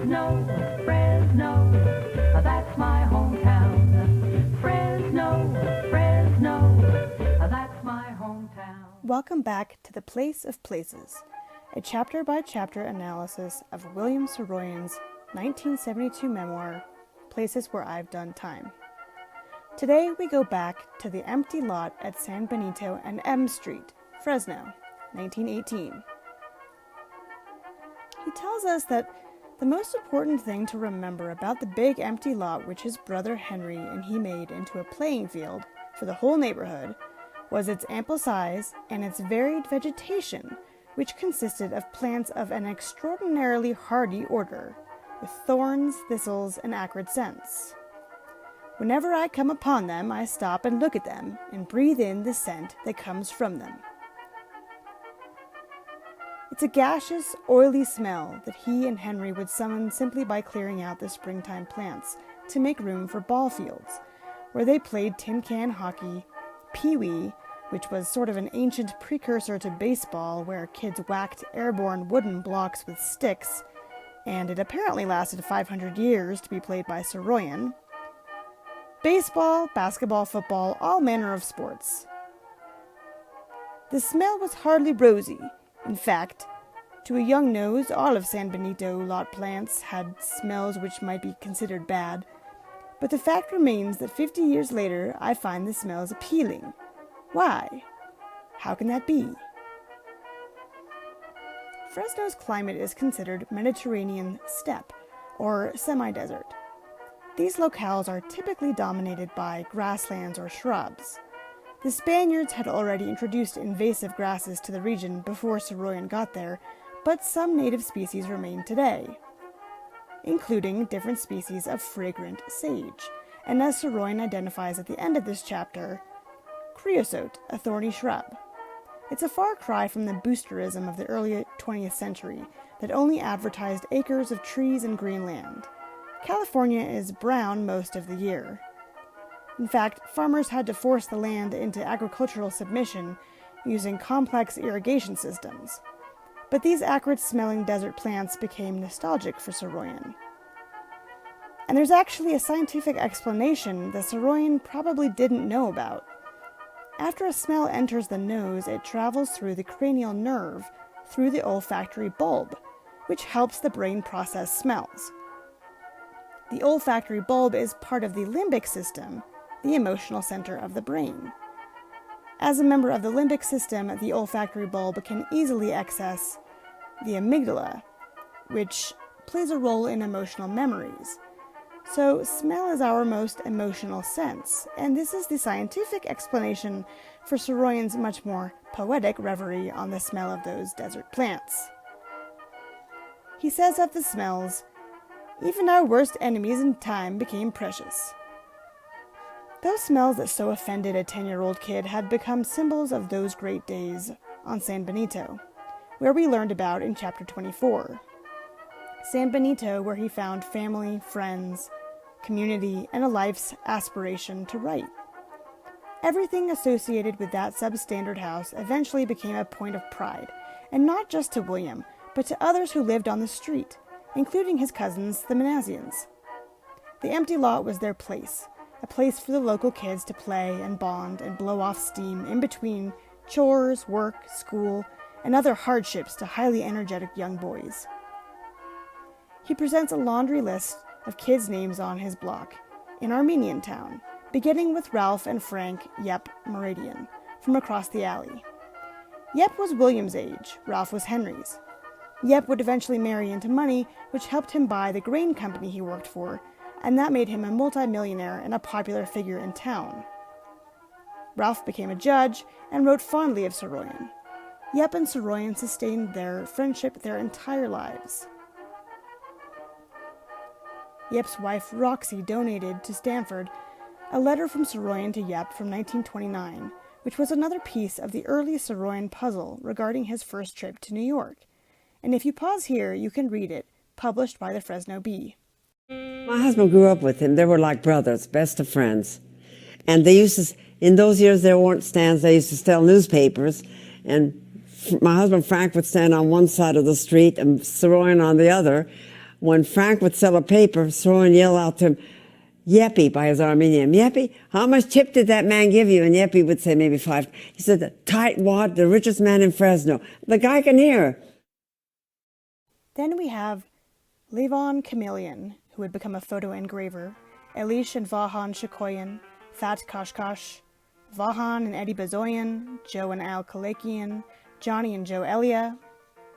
Fresno, Fresno, that's my hometown. Fresno, Fresno, that's my hometown. Welcome back to The Place of Places, a chapter-by-chapter analysis of William Saroyan's 1972 memoir, Places Where I've Done Time. Today we go back to the empty lot at San Benito and M Street, Fresno, 1918. He tells us that the most important thing to remember about the big empty lot which his brother Henry and he made into a playing field for the whole neighborhood was its ample size and its varied vegetation, which consisted of plants of an extraordinarily hardy order, with thorns, thistles, and acrid scents. Whenever I come upon them, I stop and look at them and breathe in the scent that comes from them. It's a gaseous, oily smell that he and Henry would summon simply by clearing out the springtime plants to make room for ball fields, where they played tin can hockey, pee-wee, which was sort of an ancient precursor to baseball where kids whacked airborne wooden blocks with sticks, and it apparently lasted 500 years to be played by Saroyan. Baseball, basketball, football, all manner of sports. The smell was hardly rosy. In fact, to a young nose, all of San Benito lot plants had smells which might be considered bad, but the fact remains that 50 years later I find the smells appealing. Why? How can that be? Fresno's climate is considered Mediterranean steppe, or semi-desert. These locales are typically dominated by grasslands or shrubs. The Spaniards had already introduced invasive grasses to the region before Saroyan got there, but some native species remain today, including different species of fragrant sage, and as Saroyan identifies at the end of this chapter, creosote, a thorny shrub. It's a far cry from the boosterism of the early 20th century that only advertised acres of trees and green land. California is brown most of the year. In fact, farmers had to force the land into agricultural submission using complex irrigation systems. But these acrid-smelling desert plants became nostalgic for Saroyan. And there's actually a scientific explanation that Saroyan probably didn't know about. After a smell enters the nose, it travels through the cranial nerve, through the olfactory bulb, which helps the brain process smells. The olfactory bulb is part of the limbic system, the emotional center of the brain. As a member of the limbic system, the olfactory bulb can easily access the amygdala, which plays a role in emotional memories. So, smell is our most emotional sense, and this is the scientific explanation for Saroyan's much more poetic reverie on the smell of those desert plants. He says of the smells, "Even our worst enemies in time became precious." Those smells that so offended a 10-year-old kid had become symbols of those great days on San Benito, where we learned about in chapter 24. San Benito, where he found family, friends, community, and a life's aspiration to write. Everything associated with that substandard house eventually became a point of pride, and not just to William, but to others who lived on the street, including his cousins, the Manassians. The empty lot was their place, a place for the local kids to play and bond and blow off steam in between chores, work, school, and other hardships to highly energetic young boys. He presents a laundry list of kids' names on his block, in Armenian Town, beginning with Ralph and Frank Yep Meridian, from across the alley. Yep was William's age, Ralph was Henry's. Yep would eventually marry into money, which helped him buy the grain company he worked for, and that made him a multimillionaire and a popular figure in town. Ralph became a judge and wrote fondly of Saroyan. Yep and Saroyan sustained their friendship their entire lives. Yep's wife Roxy donated to Stanford a letter from Saroyan to Yep from 1929, which was another piece of the early Saroyan puzzle regarding his first trip to New York. And if you pause here, you can read it, published by the Fresno Bee. My husband grew up with him. They were like brothers, best of friends. And they used to, in those years there weren't stands, they used to sell newspapers. And my husband Frank would stand on one side of the street and Saroyan on the other when Frank would sell a paper, Saroyan yelled out to him, Yeppy, by his Armenian. Yeppy, how much tip did that man give you? And Yeppy would say maybe 5. He said, the tightwad, the richest man in Fresno. The guy can hear. Then we have Levon Chameleon, who would become a photo engraver, Elish and Vahan Shikoyan, Fat Kashkash, Vahan and Eddie Bazoyan, Joe and Al Kalakian, Johnny and Joe Elia.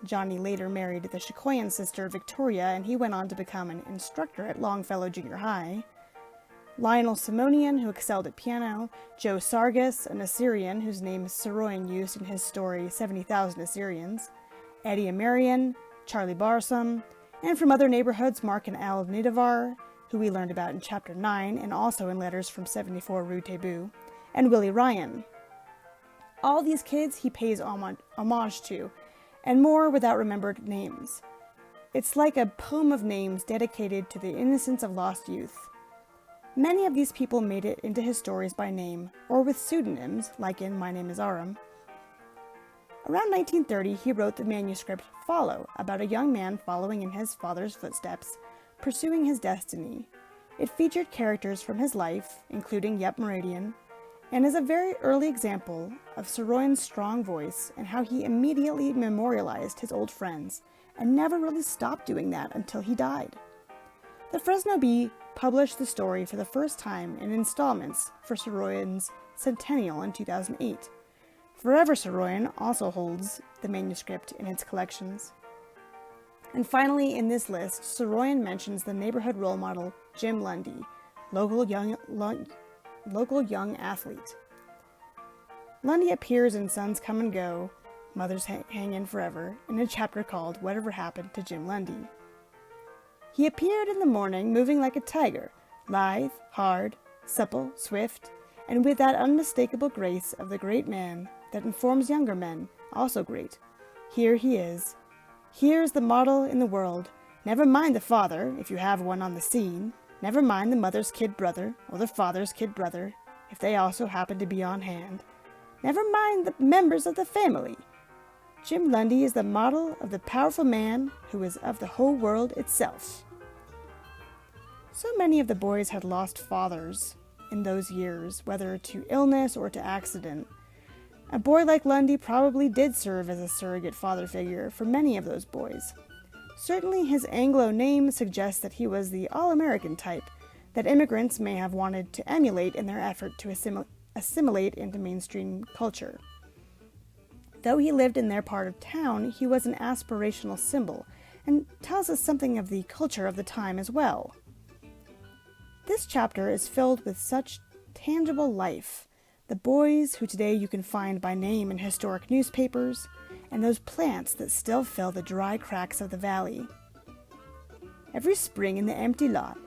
Johnny later married the Shikoyan sister Victoria, and he went on to become an instructor at Longfellow Junior High. Lionel Simonian, who excelled at piano, Joe Sargis, an Assyrian whose name Saroyan used in his story 70,000 Assyrians, Eddie Amarian, Charlie Barsum, and from other neighborhoods, Mark and Al Nidavar, who we learned about in Chapter 9 and also in Letters from 74 Rue Tebu, and Willie Ryan. All these kids he pays homage to, and more without remembered names. It's like a poem of names dedicated to the innocence of lost youth. Many of these people made it into his stories by name, or with pseudonyms, like in My Name is Aram. Around 1930, he wrote the manuscript Follow, about a young man following in his father's footsteps, pursuing his destiny. It featured characters from his life, including Yep Meridian, and is a very early example of Saroyan's strong voice and how he immediately memorialized his old friends, and never really stopped doing that until he died. The Fresno Bee published the story for the first time in installments for Saroyan's centennial in 2008. Forever Saroyan also holds the manuscript in its collections. And finally, in this list, Saroyan mentions the neighborhood role model Jim Lundy, local young athlete. Lundy appears in Sons Come and Go, Mothers Hang In Forever, in a chapter called Whatever Happened to Jim Lundy. He appeared in the morning moving like a tiger, lithe, hard, supple, swift, and with that unmistakable grace of the great man that informs younger men, also great. Here he is. Here's the model in the world. Never mind the father, if you have one on the scene. Never mind the mother's kid brother, or the father's kid brother, if they also happen to be on hand. Never mind the members of the family. Jim Lundy is the model of the powerful man who is of the whole world itself. So many of the boys had lost fathers in those years, whether to illness or to accident. A boy like Lundy probably did serve as a surrogate father figure for many of those boys. Certainly his Anglo name suggests that he was the all-American type that immigrants may have wanted to emulate in their effort to assimilate into mainstream culture. Though he lived in their part of town, he was an aspirational symbol and tells us something of the culture of the time as well. This chapter is filled with such tangible life. The boys who today you can find by name in historic newspapers, and those plants that still fill the dry cracks of the valley. Every spring in the empty lot,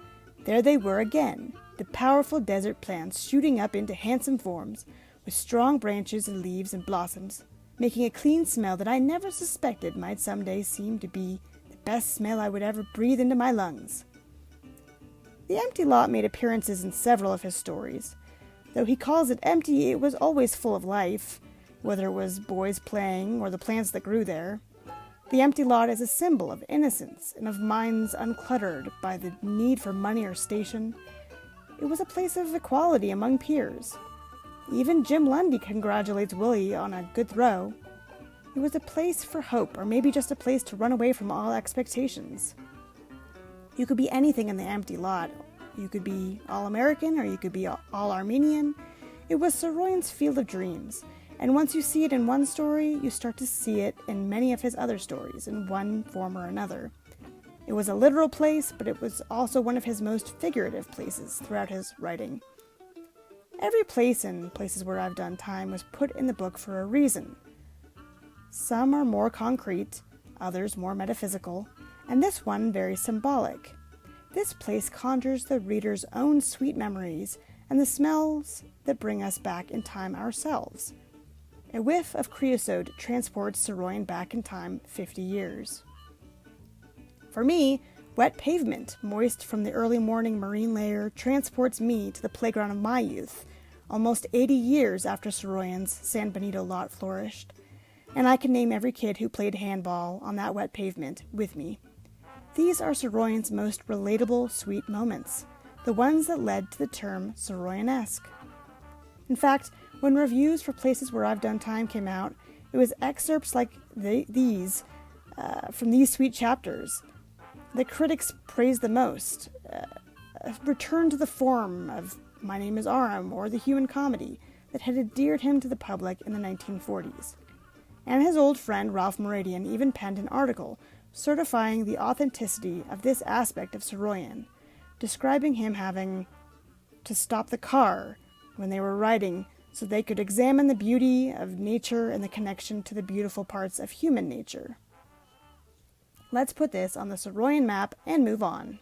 there they were again, the powerful desert plants shooting up into handsome forms, with strong branches and leaves and blossoms, making a clean smell that I never suspected might someday seem to be the best smell I would ever breathe into my lungs. The empty lot made appearances in several of his stories. Though he calls it empty, it was always full of life, whether it was boys playing or the plants that grew there. The empty lot is a symbol of innocence and of minds uncluttered by the need for money or station. It was a place of equality among peers. Even Jim Lundy congratulates Willie on a good throw. It was a place for hope, or maybe just a place to run away from all expectations. You could be anything in the empty lot. You could be all-American, or you could be all-Armenian. It was Saroyan's field of dreams, and once you see it in one story, you start to see it in many of his other stories, in one form or another. It was a literal place, but it was also one of his most figurative places throughout his writing. Every place and places where I've done time was put in the book for a reason. Some are more concrete, others more metaphysical, and this one very symbolic. This place conjures the reader's own sweet memories and the smells that bring us back in time ourselves. A whiff of creosote transports Saroyan back in time 50 years. For me, wet pavement, moist from the early morning marine layer, transports me to the playground of my youth, almost 80 years after Saroyan's San Benito lot flourished, and I can name every kid who played handball on that wet pavement with me. These are Saroyan's most relatable sweet moments, the ones that led to the term Saroyanesque. In fact, when reviews for Places Where I've Done Time came out, it was excerpts like these from these sweet chapters that critics praised the most. A return to the form of My Name is Aram or the human comedy that had endeared him to the public in the 1940s. And his old friend Ralph Meridian even penned an article certifying the authenticity of this aspect of Saroyan, describing him having to stop the car when they were riding so they could examine the beauty of nature and the connection to the beautiful parts of human nature. Let's put this on the Saroyan map and move on.